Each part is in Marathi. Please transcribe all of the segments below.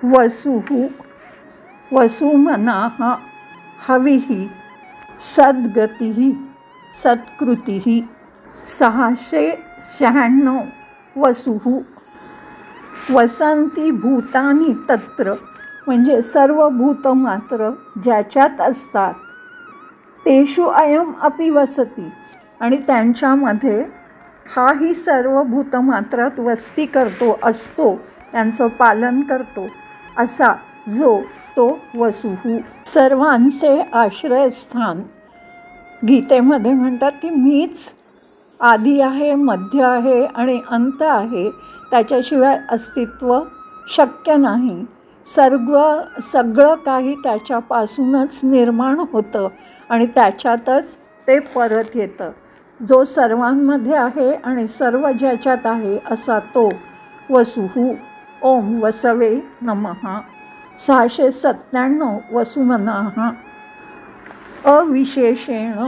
वसुः वसुमनाः हविः सद्गतिः सत्कृतिः 696 वसुः वसंती भूतानी तत्र म्हणजे सर्व भूत मात्र ज्याच्यात असतात तेषु अयम अपि वसती आणि त्यांच्यामध्ये हाही सर्व भूतमात्रात वस्ती करतो असतो, त्यांचं पालन करतो असा जो तो वसुः. सर्वांचे आश्रयस्थान गीतेमध्ये म्हणतात की मीच आदी आहे, मध्य आहे आणि अंत आहे, त्याच्याशिवाय अस्तित्व शक्य नाही. सगळं काही त्याच्यापासूनच निर्माण होतं आणि त्याच्यातच ते परत येतं. जो सर्वांमध्ये आहे आणि सर्व ज्याच्यात आहे असा तो वसुः. ओम वसवे नमः. 697 वसुमनाः अविशेषेण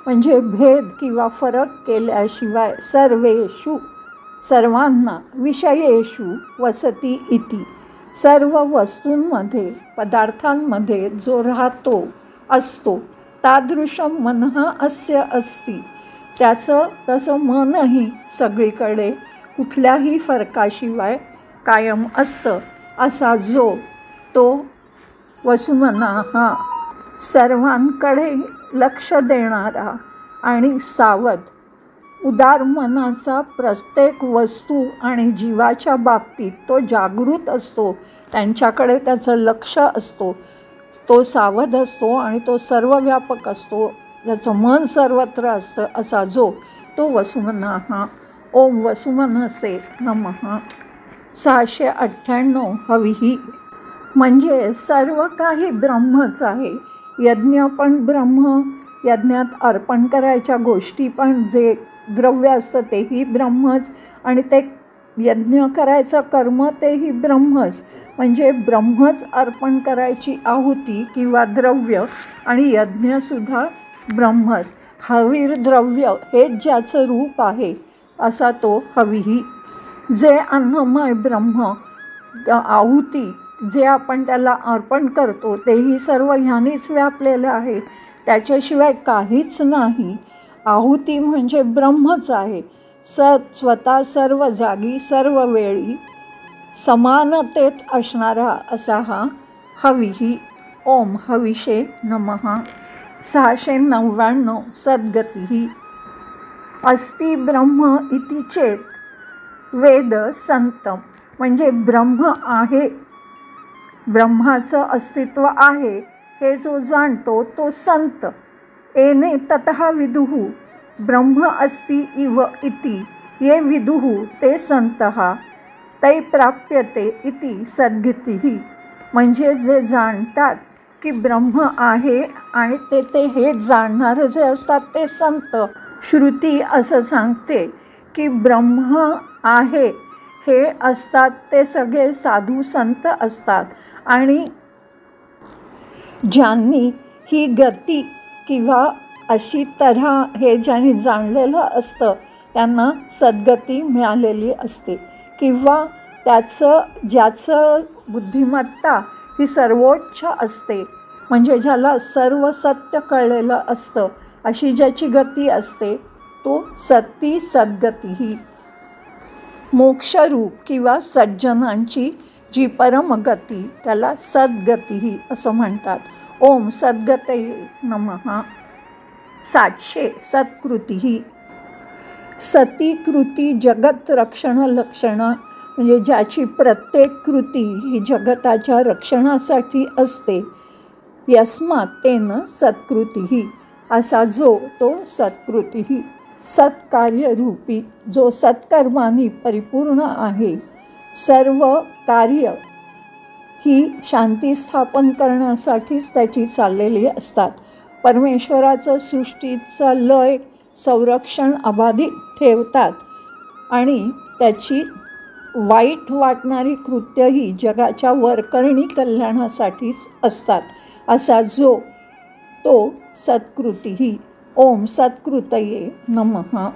म्हणजे भेद किंवा फरक केल्याशिवाय सर्वेषु सर्वांना विषयेषु वसती इति सर्व वस्तूंमध्ये पदार्थांमध्ये जो राहतो असतो तादृशं मनः अस्य अस्ति त्याचं तसं मनही सगळीकडे कुठल्याही फरकाशिवाय कायम असतं असा जो तो वसुमनाः. सर्वांकडे लक्ष देणारा आणि सावध उदार मनाचा प्रत्येक वस्तू आणि जीवाच्या बाबतीत तो जागृत असतो, त्यांच्याकडे त्याचं लक्ष असतो, तो सावध असतो आणि तो सर्वव्यापक असतो, त्याचं मन सर्वत्र असतं असा जो तो वसुमनाः. ओम वसुमनसे नमः. 698 हविः म्हणजे सर्व काही ब्रह्मच आहे. यज्ञ पण ब्रह्म, यज्ञात अर्पण करायच्या गोष्टी पण जे द्रव्य असतं तेही ब्रह्मच आणि ते यज्ञ करायचं कर्म तेही ब्रह्मच. म्हणजे ब्रह्मच अर्पण करायची आहुती किंवा द्रव्य आणि यज्ञसुद्धा ब्रह्मच. हवीर द्रव्य हेच ज्याचं रूप आहे असा तो हविः. जे अन्नमय ब्रह्म आहुती जे आपण त्याला अर्पण करतो तेही सर्व ह्यानीच व्यापलेलं आहे, त्याच्याशिवाय काहीच नाही. आहुती म्हणजे ब्रह्मच आहे. स्वतः सर्व जागी सर्व वेळी समानतेत असणारा असा हा हविः. ओम हविषे नमः. 699 सद्गतिः अस्ति ब्रह्म इति चेत वेद संतम म्हणजे ब्रह्म आहे, ब्रह्माचं अस्तित्व आहे हे जो जाणतो तो संत. एने ततः विदुः ब्रह्म अस्ति इव इति ये विदुः ते संतः तै प्राप्यते इति सद्गतिः म्हणजे जे जाणतात की ब्रह्म आहे आणि ते हे जाणणारे जे असतात ते संत. श्रुती असं सांगते की ब्रह्म आहे हे असतात ते सगळे साधू संत असतात आणि ज्यांनी ही गती किंवा अशी तऱ्हा हे ज्यांनी जाणलेलं असतं त्यांना सद्गती मिळालेली असते किंवा ज्याचं बुद्धिमत्ता ही सर्वोच्च असते म्हणजे ज्याला सर्व सत्य कळलेलं असतं अशी ज्याची गती असते तो ती सद्गती. मोक्षरूप किंवा सज्जनांची जी परमगती त्याला सद्गती असं म्हणतात. ओम सद्गतये नमः. 700 सत्कृतिः सती कृती जगत रक्षण लक्षणा म्हणजे ज्याची प्रत्येक कृती ही जगताच्या रक्षणासाठी असते. यस्मात् तेन सत्कृतिः असा जो तो सत्कृतिः. सत्कार्यरूपी जो सत्कर्मांनी परिपूर्ण आहे. सर्व कार्य ही शांती स्थापन करण्यासाठीच त्याची चाललेली असतात. परमेश्वराचं सृष्टीचं लय संरक्षण अबाधित ठेवतात आणि त्याची वाईट वाटणारी कृत्यही जगाच्या वरकरणी कल्याणासाठीच असतात असा जो तो सत्कृतिः. ओम सत्कृतये नमः.